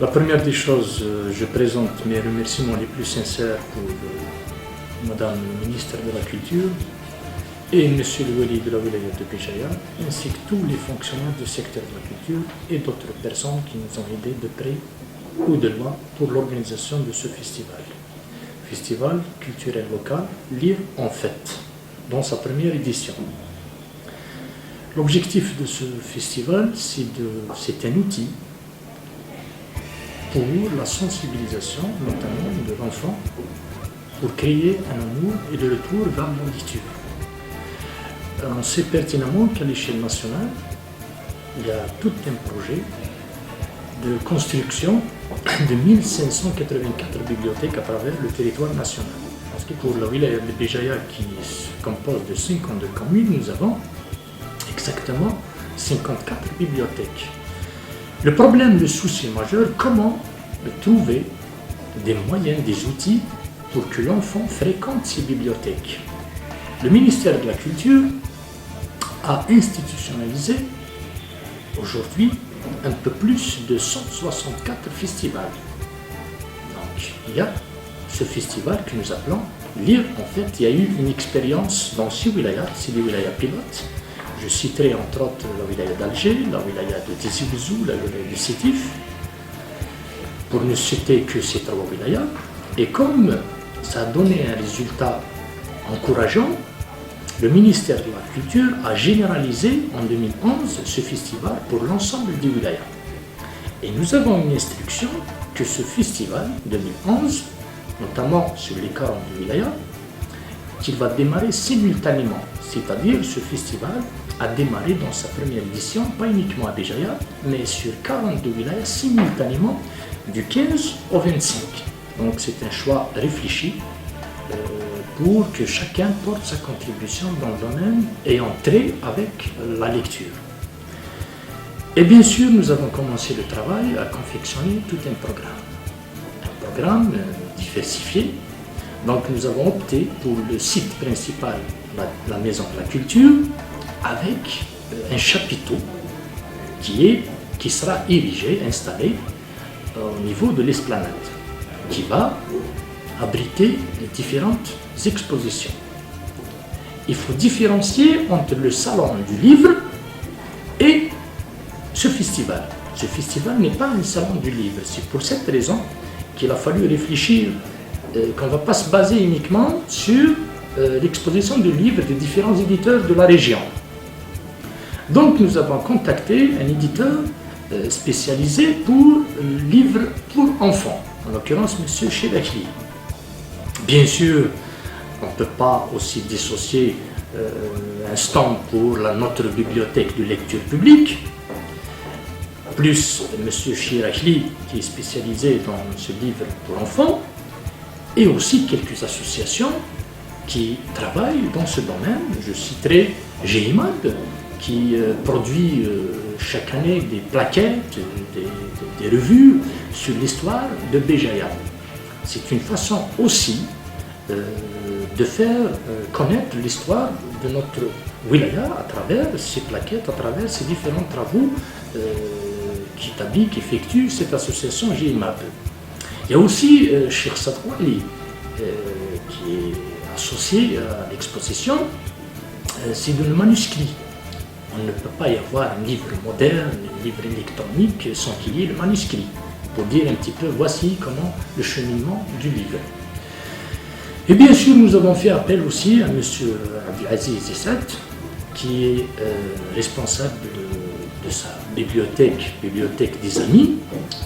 La première des choses, je présente mes remerciements les plus sincères pour Madame le ministre de la Culture et Monsieur le Wali de la Wilaya de Béjaïa, ainsi que tous les fonctionnaires du secteur de la culture et d'autres personnes qui nous ont aidés de près ou de loin pour l'organisation de ce festival. Festival culturel local, Lire en Fête, dans sa première édition. L'objectif de ce festival, c'est un outil pour la sensibilisation, notamment de l'enfant, pour créer un amour et le retour vers la lecture. On sait pertinemment qu'à l'échelle nationale, il y a tout un projet de construction de 1584 bibliothèques à travers le territoire national. Parce que pour la wilaya de Béjaïa, qui se compose de 52 communes, nous avons exactement 54 bibliothèques. Le problème, le souci majeur, comment trouver des moyens, des outils pour que l'enfant fréquente ces bibliothèques. Le ministère de la Culture a institutionnalisé aujourd'hui un peu plus de 164 festivals. Donc il y a ce festival que nous appelons Lire en fait. Il y a eu une expérience dans 6 wilayas, c'est des wilayas pilotes. Je citerai entre autres la wilaya d'Alger, la wilaya de Tizi Ouzou, la wilaya de Sétif, pour ne citer que ces 3 wilayas. Et comme ça a donné un résultat encourageant, le ministère de la Culture a généralisé en 2011 ce festival pour l'ensemble des wilayas. Et nous avons une instruction que ce festival 2011, notamment sur les 42 wilayas, qu'il va démarrer simultanément. C'est-à-dire ce festival a démarré dans sa première édition, pas uniquement à Béjaïa, mais sur 42 wilayas simultanément du 15 au 25. Donc c'est un choix réfléchi pour que chacun porte sa contribution dans le domaine et entrer avec la lecture. Et bien sûr, nous avons commencé le travail à confectionner tout un programme diversifié. Donc nous avons opté pour le site principal, la Maison de la Culture, avec un chapiteau qui sera érigé, installé au niveau de l'esplanade, qui va abriter les différentes expositions. Il faut différencier entre le salon du livre et ce festival. Ce festival n'est pas un salon du livre. C'est pour cette raison qu'il a fallu réfléchir qu'on ne va pas se baser uniquement sur l'exposition de livres des différents éditeurs de la région. Donc nous avons contacté un éditeur spécialisé pour livres pour enfants, en l'occurrence M. Chirachli. Bien sûr, on ne peut pas aussi dissocier un stand pour notre bibliothèque de lecture publique, plus M. Chirachli qui est spécialisé dans ce livre pour enfants, et aussi quelques associations qui travaillent dans ce domaine. Je citerai GIMAD, qui produit chaque année des plaquettes, des revues sur l'histoire de Béjaïa. C'est une façon aussi de faire connaître l'histoire de notre wilaya à travers ces plaquettes, à travers ces différents travaux qu'effectue cette association GIMAD. Il y a aussi Cheikh Sadouali qui est associé à l'exposition, c'est le manuscrit. On ne peut pas y avoir un livre moderne, un livre électronique sans qu'il y ait le manuscrit, pour dire un petit peu voici comment le cheminement du livre. Et bien sûr, nous avons fait appel aussi à M. Abdelaziz Essad, qui est responsable de sa bibliothèque des Amis,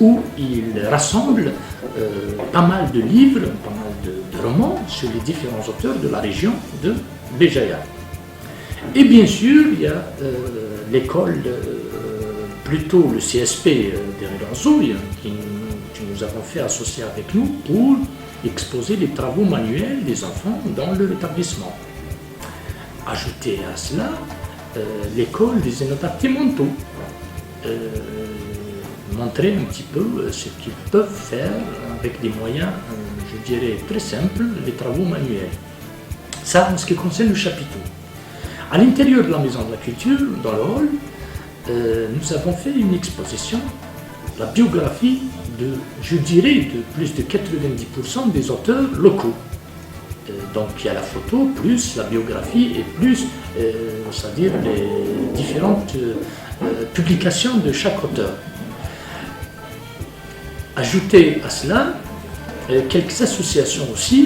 où il rassemble pas mal de livres, pas mal de romans sur les différents auteurs de la région de Béjaïa. Et bien sûr, il y a l'école, plutôt le CSP d'Eredanzouille, que nous avons fait associer avec nous pour exposer les travaux manuels des enfants dans leur établissement. Ajouter à cela l'école des Zénotapes Monto, montrer un petit peu ce qu'ils peuvent faire avec des moyens, je dirais, très simples, les travaux manuels. Ça, en ce qui concerne le chapiteau. À l'intérieur de la Maison de la Culture, dans le hall, nous avons fait une exposition la biographie de, je dirais, de plus de 90% des auteurs locaux. Donc il y a la photo, plus la biographie et plus, c'est-à-dire les différentes publications de chaque auteur. Ajoutez à cela quelques associations aussi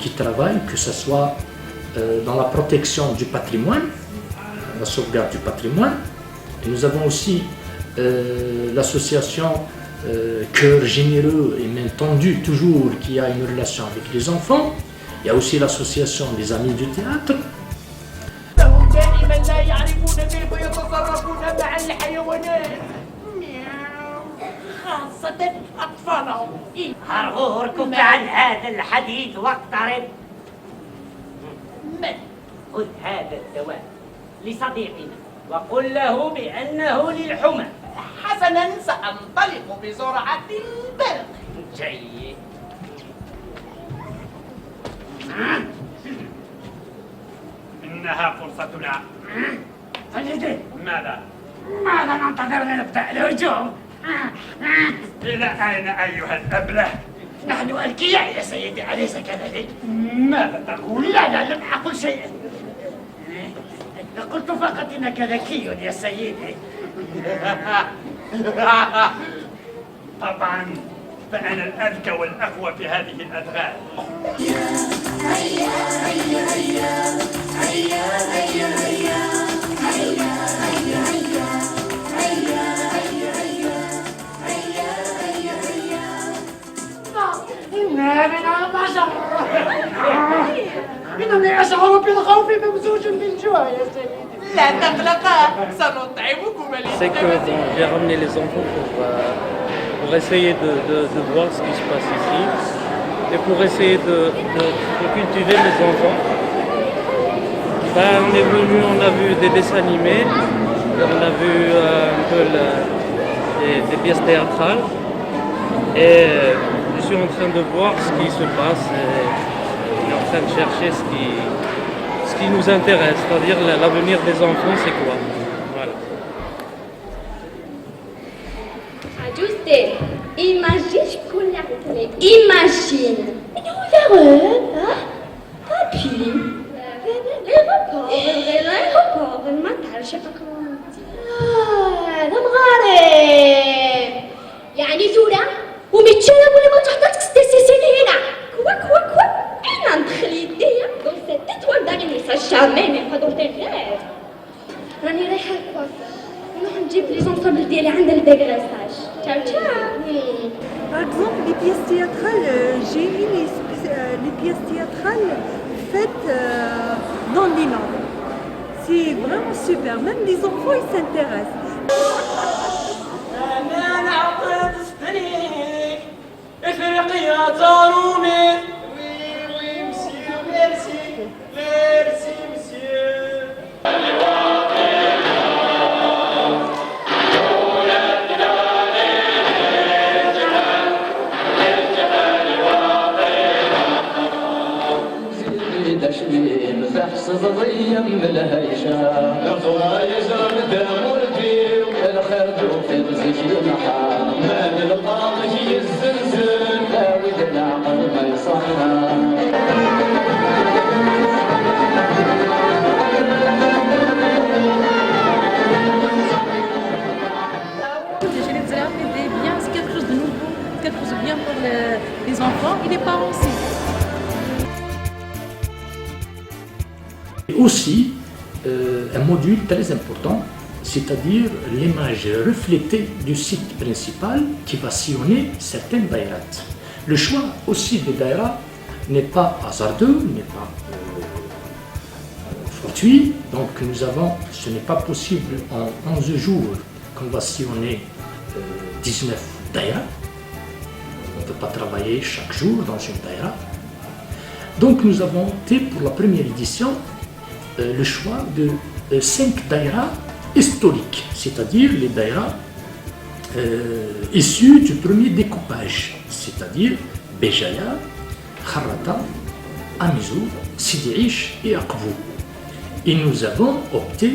qui travaillent, que ce soit dans la protection du patrimoine, la sauvegarde du patrimoine. Et nous avons aussi l'association Cœur Généreux et Main Tendue, toujours, qui a une relation avec les enfants. Il y a aussi l'association des Amis du Théâtre. خاصة أطفالهم أرغوكم عن هذا الحديث واقترب. من خذ هذا الدواء لصديقنا وقل له بأنه للحمى. حسنا، سأنطلق بسرعة البرق. جيد. إنها فرصتنا. سيدي، ماذا؟ ماذا ننتظر لنبدأ الهجوم؟ إلى أين أيها الأبله؟ نحن أذكياء يا سيدي، أليس كذلك؟ ماذا تقول؟ لا لم أقل شيئا. قلت فقط إنك ذكي يا سيدي. طبعا فأنا الأذكى والأقوى في هذه الأدغال. إنني أشعر بالخوف ممزوج بالجوع يا سيدي. لا تقلقا، سنطعمكما C'est que bon, j'ai ramené les enfants pour essayer de voir ce qui se passe ici et pour essayer de cultiver les enfants. Ben, on est venu, on a vu des dessins animés, on a vu un peu des pièces théâtrales et je suis en train de voir ce qui se passe et on est en train de chercher ce qui nous intéresse, c'est-à-dire l'avenir des enfants, c'est quoi. Voilà. عجوزتي imagine شكون اللي عيط لك imagine من هو ذا ها بابي l'aéroport ما تعرفش هذا مغارب يعني زورة ومتشرب ولا ما تحضرتك ستيسيني هنا كوا انا ندخل يديا دون سيت étoile d'araignée ça jamais même pas dans tes rêves راني رايحة الكوافير نروح نجيب لي زونطابل ديالي عند الديغراساج تشاو تشاو. Par exemple, les pièces théâtrales, j'ai mis les pièces théâtrales faites dans les langues. C'est vraiment super, même les enfants ils s'intéressent. صدريا بالهيشة الخضرا يجرى قدام والجيل الخير في بزيك المحام مال الطامج يزلزل داود العقل ما يصحى. Chez les élèves, des biens, c'est quelque chose de nouveau, quelque chose de bien pour les enfants et les parents aussi. Aussi, un module très important, c'est-à-dire l'image reflétée du site principal qui va sillonner certaines daïrats. Le choix aussi des daïrats n'est pas hasardeux, n'est pas fortuit, donc ce n'est pas possible en 11 jours qu'on va sillonner 19 daïrats. On ne peut pas travailler chaque jour dans une daïra. Donc nous avons opté pour la première édition le choix de 5 daïras historiques, c'est-à-dire les daïras issus du premier découpage, c'est-à-dire Béjaïa, Kharrata, Amizou, Sidi Ish et Aqbou. Et nous avons opté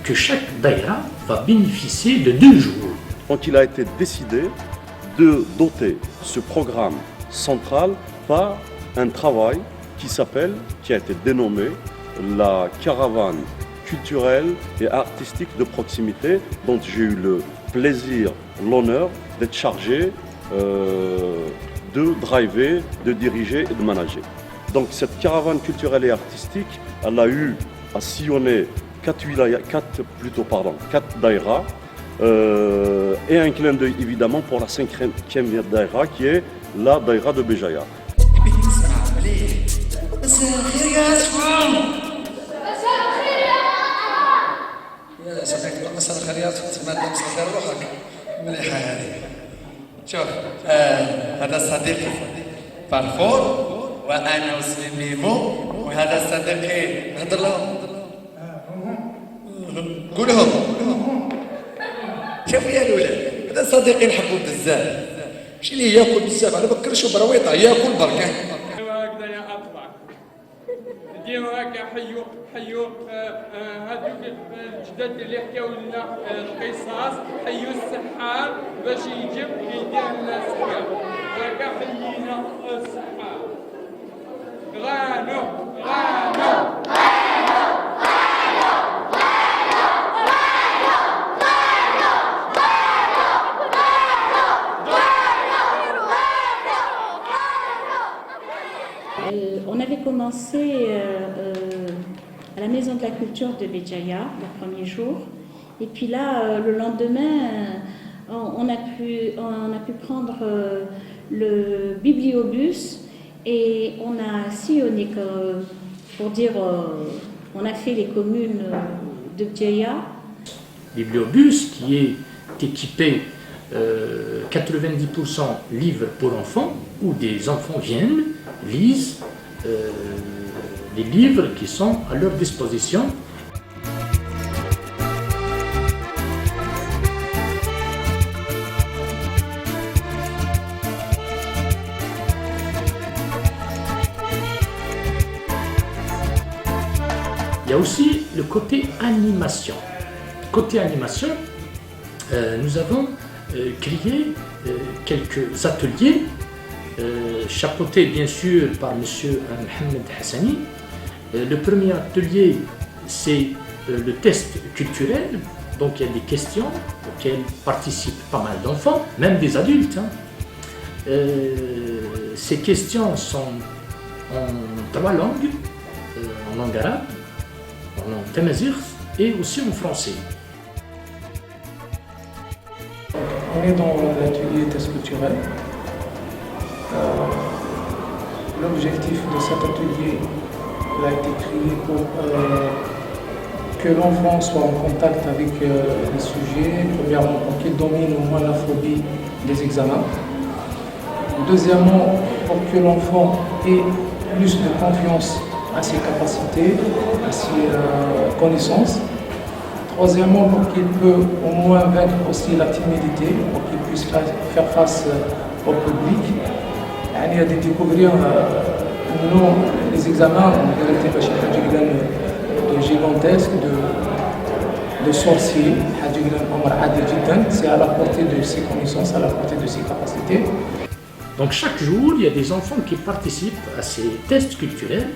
que chaque daïra va bénéficier de 2 jours Donc il a été décidé de doter ce programme central par un travail qui a été dénommé la caravane culturelle et artistique de proximité, dont j'ai eu le plaisir, l'honneur d'être chargé de driver, de diriger et de manager. Donc cette caravane culturelle et artistique, elle a eu à sillonner 4 daïras et un clin d'œil évidemment pour la 5e daïra qui est la daïra de Béjaïa. مساء الخيرات تمام مساء روحك مليحه هذه شوف هذا صديقي فرفور وانا وسليمو وهذا صديقي نهضر لهم قولهم شوف يا الولاد هذا صديقي نحبه بزاف ماشي اللي ياكل بزاف على بكرش وبرويطه ياكل بركه هكذا يا اطلع ديما هكا حيو هذوك الجداد اللي حكاو لنا القصص حيو السحار باش يجيب يدير لنا السحار هكا حيينا السحار غانو غانو On avait commencé à la Maison de la Culture de Béjaïa le premier jour. Et puis là, le lendemain, on a pu prendre le bibliobus et on a sillonné, pour dire, on a fait les communes de Béjaïa. Bibliobus qui est équipé 90% livres pour enfants, où des enfants viennent, lisent les livres qui sont à leur disposition. Il y a aussi le côté animation. Côté animation, nous avons créé quelques ateliers chapeautés bien sûr par M. Mohamed Hassani. Le premier atelier, c'est le test culturel. Donc il y a des questions auxquelles participent pas mal d'enfants, même des adultes. Ces questions sont en 3 langues, en langue arabe, en langue tamazight et aussi en français. On est dans l'atelier test culturel. L'objectif de cet atelier a été créé pour que l'enfant soit en contact avec les sujets, premièrement pour qu'il domine au moins la phobie des examens. Deuxièmement, pour que l'enfant ait plus de confiance à ses capacités, à ses connaissances. Troisièmement, pour qu'il peut au moins vaincre aussi la timidité, pour qu'il puisse faire face au public. Il y a de découvrir les examens de gigantesques, de sorciers, c'est à la portée de ses connaissances, à la portée de ses capacités. Donc chaque jour, il y a des enfants qui participent à ces tests culturels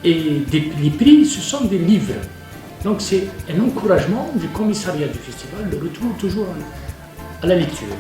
et les prix, ce sont des livres. Donc c'est un encouragement du commissariat du festival, le retour toujours à la lecture.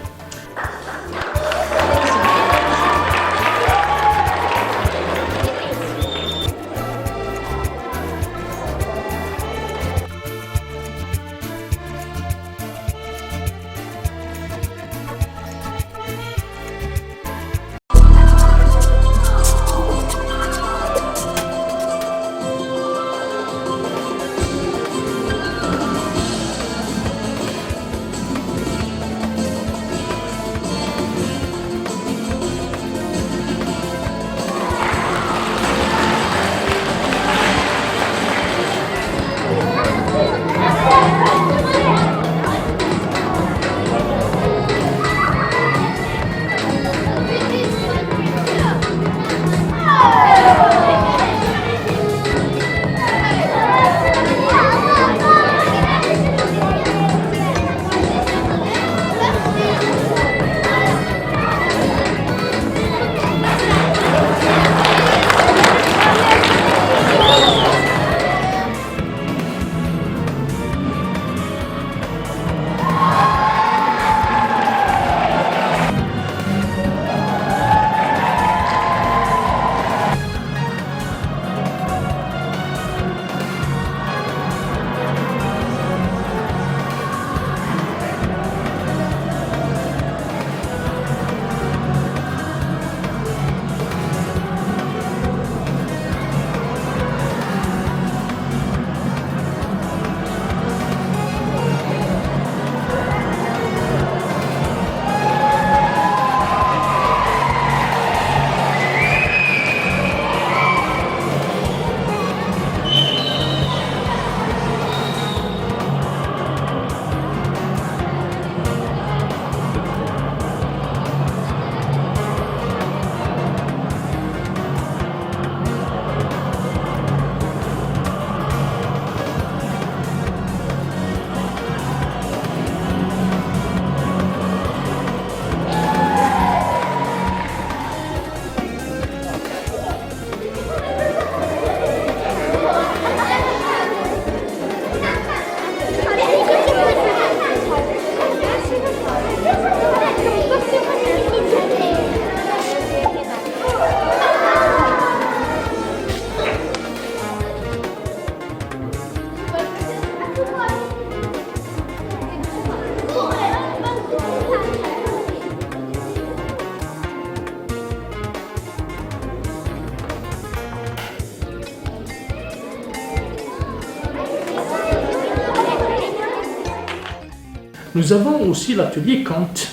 Nous avons aussi l'atelier conte,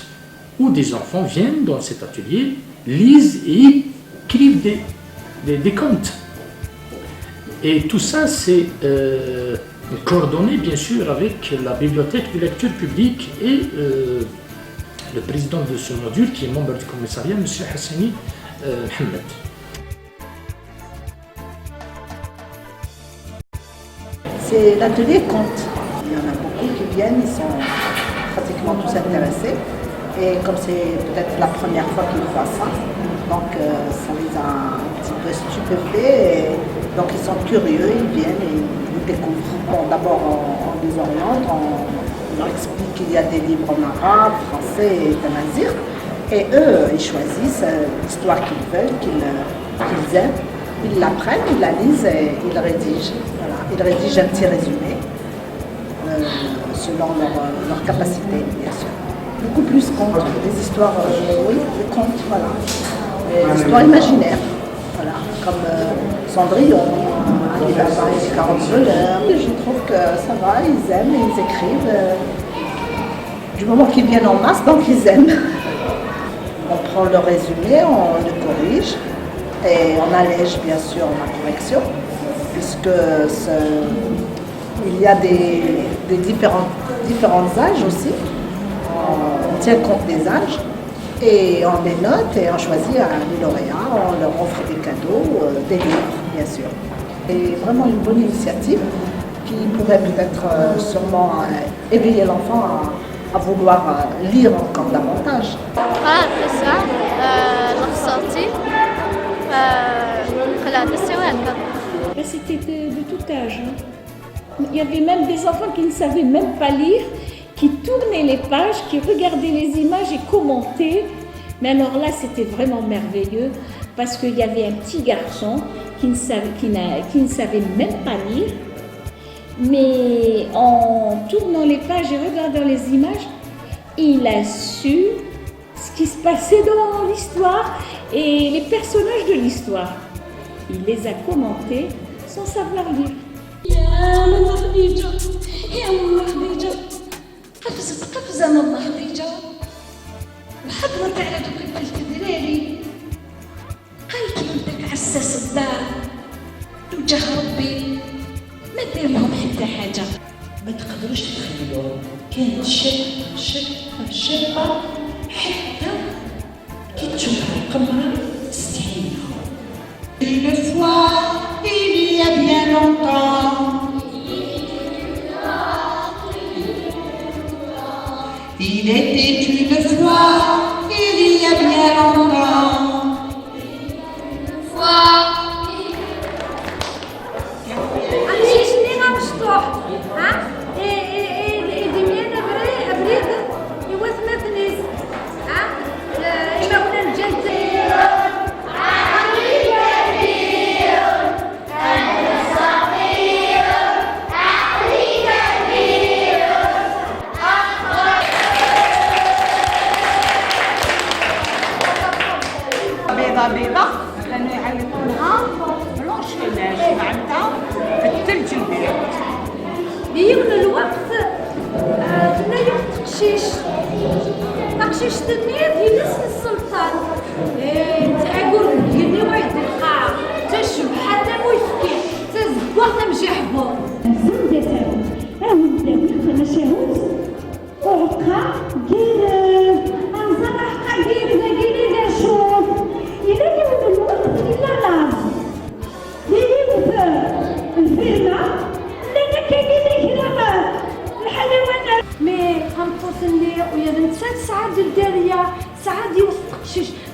où des enfants viennent dans cet atelier, lisent et écrivent des contes. Et tout ça, c'est coordonné bien sûr avec la bibliothèque de lecture publique et le président de ce module, qui est membre du commissariat, M. Hassani Mohamed. C'est l'atelier conte. Il y en a beaucoup qui viennent, ils sont pratiquement tous intéressés. Et comme c'est peut-être la première fois qu'ils voient ça, donc ça les a un petit peu stupéfaits. Et donc ils sont curieux, ils viennent et ils découvrent. Bon, d'abord on les oriente, on leur explique qu'il y a des livres en arabe, français et tamazight. Et eux, ils choisissent l'histoire qu'ils veulent, qu'ils aiment. Ils l'apprennent, ils la lisent et ils rédigent. Voilà. Ils rédigent un petit résumé selon leur capacité, bien sûr. Beaucoup plus contes, des histoires, oui, des contes, voilà. Des histoires imaginaires, voilà, comme Cendrillon, Ali Baba et les 40 voleurs. Je trouve que ça va, ils aiment, ils écrivent. Du moment qu'ils viennent en masse, donc ils aiment. On prend le résumé, on le corrige et on allège bien sûr la correction, puisque il y a des différents âges aussi. On tient compte des âges et on les note et on choisit les lauréats, on leur offre des cadeaux, des livres bien sûr. C'est vraiment une bonne initiative qui pourrait peut-être sûrement éveiller l'enfant à vouloir lire encore davantage. Ah, c'est ça, ressorti. C'était de tout âge. Il y avait même des enfants qui ne savaient même pas lire, qui tournaient les pages, qui regardaient les images et commentaient. Mais alors là, c'était vraiment merveilleux parce qu'il y avait un petit garçon qui ne savait même pas lire. Mais en tournant les pages et regardant les images, il a su ce qui se passait dans l'histoire et les personnages de l'histoire. Il les a commentés sans savoir lire. يا ماما خديجة يا ماما خديجة قفزة ماما خديجة وحضرت على دوك البنت الدراري قالت لهم داك عساس الدار وجاه ربي ما دير لهم حتى حاجة. ما تقدروش تتخيلوا كانت شابة حتى كي تشوف القمرة تستحيلها. Une fois, il y a bien longtemps, il était une fois, il y a bien longtemps, عندي جنينة مشطوح ها ديمينا بريد يوثنا تنيس ها إما ولا نجلت بيضة كانوا يعيطونها بلونش نيج معناتها في الثلج البارد. بيمن الوقت كنا يوم تقشيش تنير في نفس السلطان تعقول يدي واحد القاع تشبح حتى مويفكي تزقوح تمشي حبور زندة وداو مشاهوز وعقا كير انزرح قاعدين داكيني شوف إلا يوم الوقت إلا لازم ديري الفيرما لأن كاينين كلامات الحيوانات مي غنفوت اللي ويا بنت ساعات الدارية ساعات يوثق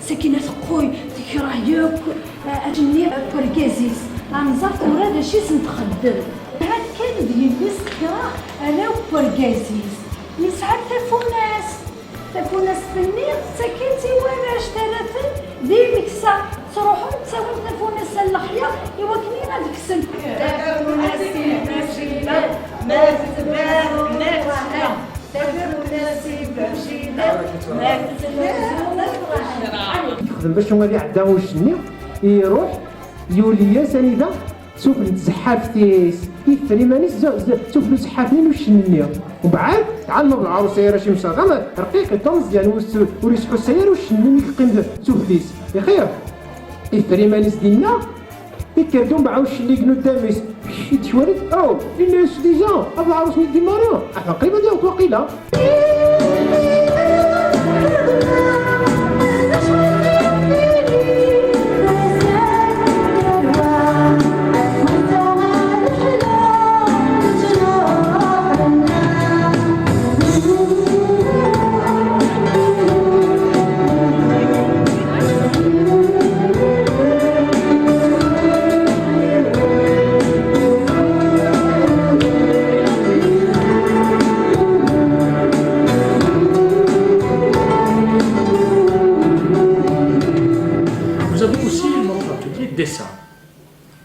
ساكنة خوي تكره ياكل أجني بركازيس غنزرت ورا شي سنتخدم هاد كان ديالي سكرة أنا وبركازيس مي ساعات تفوناس فني ساكنتي وانا اشتريت دي مكسا تروحوا تساوي تفوناس الخيا ايوا كنينا ديك السن تديروا نسيب ماشينا ما تتباهوا ما تشنا تديروا نسيب ماشينا ما تتباهوا يخدم باش هما اللي عندهم الجني يروح يولي سنيده سوق الزحاف تيس يفري مانيس سوق الزحافين وشنيو ومن بعد تعلموا بالعروسه شي مشاغل رقيق تو مزيان وريسحو السير وشنو يقيم سوفليس يا خير الفريمانيس ديالنا يكردو معاوش اللي كنو داميس شي شوالد او الناس ديجا ابو عروس دي ماريو قريبه ديال توقيله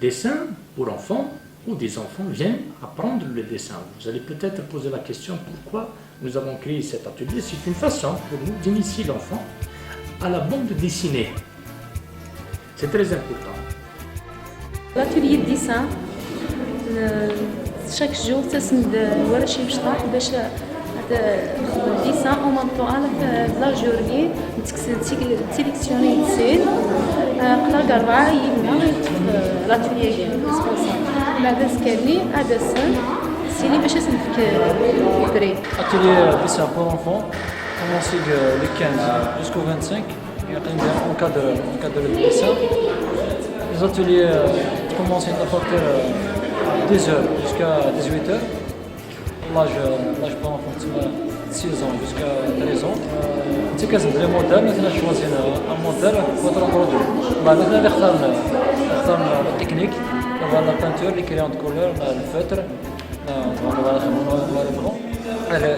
Dessin pour enfants où des enfants viennent apprendre le dessin. Vous allez peut-être poser la question pourquoi nous avons créé cet atelier. C'est une façon pour nous d'initier l'enfant à la bande dessinée. C'est très important. L'atelier de dessin, chaque jour, تسند ورشة بشطح باش الديسان أو منطقة في لا جورني تسيليكسيوني تسيل قطع قرعة يمنا لاتوليي بعد سكرني هذا السن سيني باش نفك بري. Atelier dessin pour enfants, commencé le 15 jusqu'au 25, on cadre le dessin. Les ateliers commencent à partir de 10h jusqu'à 18h. L'âge pour enfants de 6 ans jusqu'à 13 ans. C'est كازم لي موديل مثلا شوازينا ان موديل كوادرون برودو بعد مثلا اختارنا التكنيك لا بانتور لي كريون دو كولور الفاتر على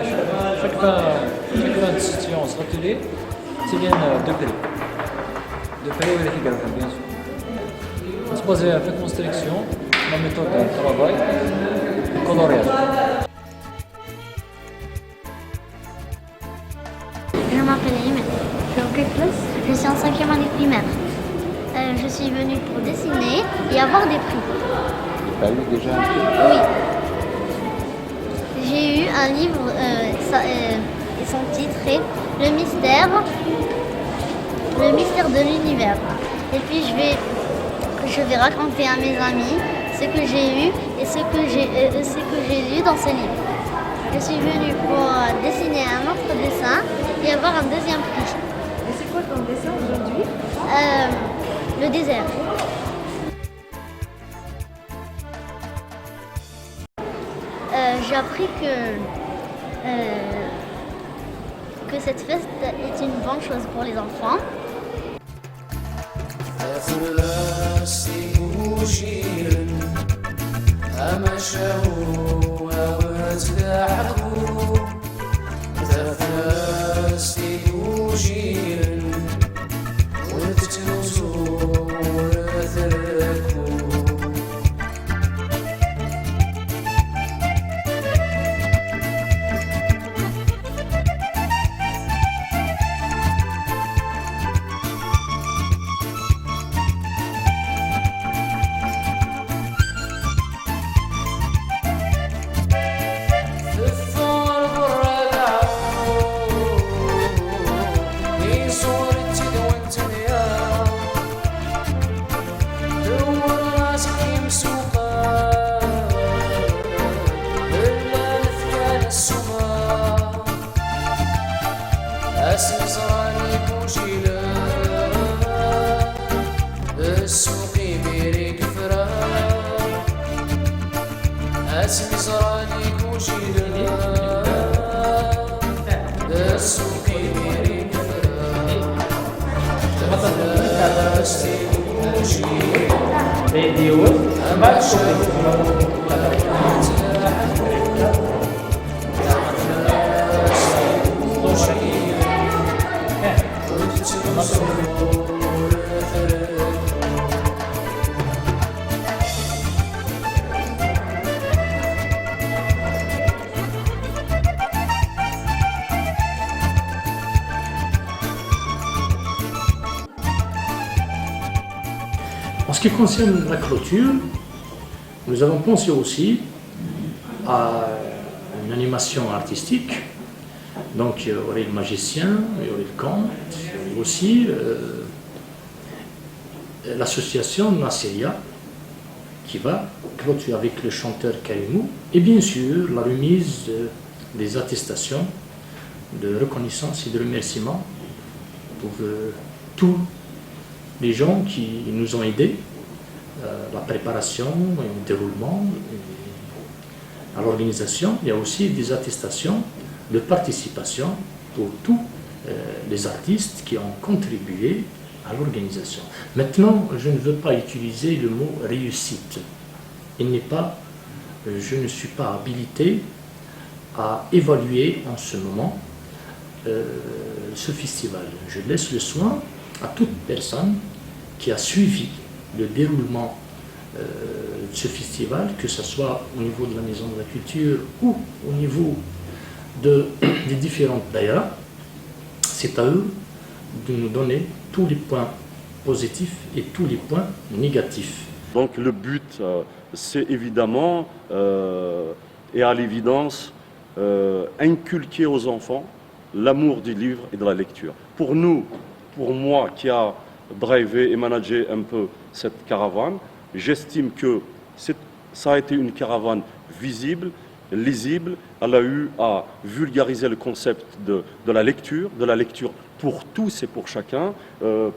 chaque fin de séance l'atelier c'est bien deux prix ou les gars bien sûr. On se base avec construction, la méthode de travail, coloriage. Je m'appelle Ayman, je suis en quelle classe? Je suis en 5e année primaire. Je suis venue pour dessiner et avoir des prix. Tu as eu déjà un prix? Oui. J'ai eu un livre, son titre est Le mystère de l'univers. Et puis je vais raconter à mes amis ce que j'ai eu et ce que j'ai lu dans ce livre. Je suis venue pour dessiner un autre dessin et avoir un deuxième prix. Et c'est quoi ton dessin aujourd'hui? Le désert. J'ai appris que cette fête est une bonne chose pour les enfants. En ce qui concerne la clôture, nous avons pensé aussi à une animation artistique. Donc il y aurait le magicien, il y aurait le conte, et aussi l'association Nasseria qui va clôturer avec le chanteur Karimou et bien sûr la remise des attestations de reconnaissance et de remerciement pour tous les gens qui nous ont aidés à la préparation et au déroulement et à l'organisation. Il y a aussi des attestations de participation pour tous les artistes qui ont contribué à l'organisation. Maintenant, je ne veux pas utiliser le mot réussite. Je ne suis pas habilité à évaluer en ce moment ce festival. Je laisse le soin à toute personne qui a suivi le déroulement de ce festival, que ce soit au niveau de la Maison de la Culture ou au niveau des différentes daïras. C'est à eux de nous donner tous les points positifs et tous les points négatifs. Donc le but, c'est évidemment, et à l'évidence, inculquer aux enfants l'amour du livre et de la lecture. Pour nous, pour moi qui a drivé et managé un peu cette caravane, j'estime que ça a été une caravane visible, lisible. Elle a eu à vulgariser le concept de la lecture pour tous et pour chacun.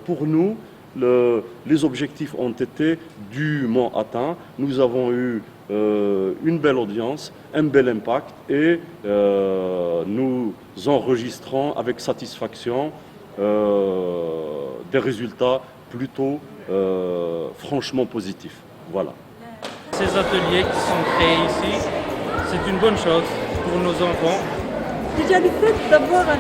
Pour nous, les objectifs ont été dûment atteints. Nous avons eu une belle audience, un bel impact et nous enregistrons avec satisfaction des résultats plutôt franchement positifs. Voilà. Ces ateliers qui sont créés ici, c'est une bonne chose pour nos enfants. Déjà le fait d'avoir un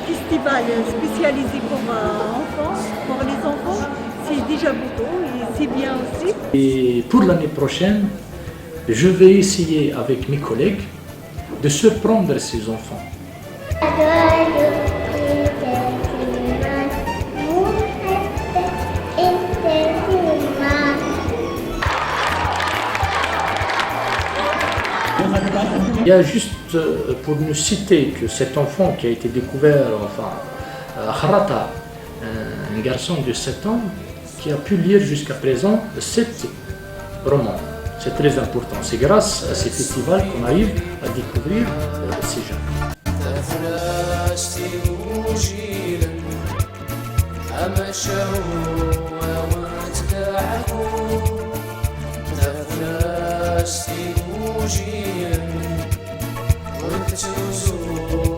festival spécialisé pour enfants, pour les enfants, c'est déjà beaucoup et c'est bien aussi. Et pour l'année prochaine, je vais essayer avec mes collègues de surprendre ces enfants. Il y a juste pour nous citer que cet enfant qui a été découvert, Kharata, un garçon de 7 ans, qui a pu lire jusqu'à présent 7 romans. C'est très important. C'est grâce à ces festivals qu'on arrive à découvrir ces jeunes. وانت تزور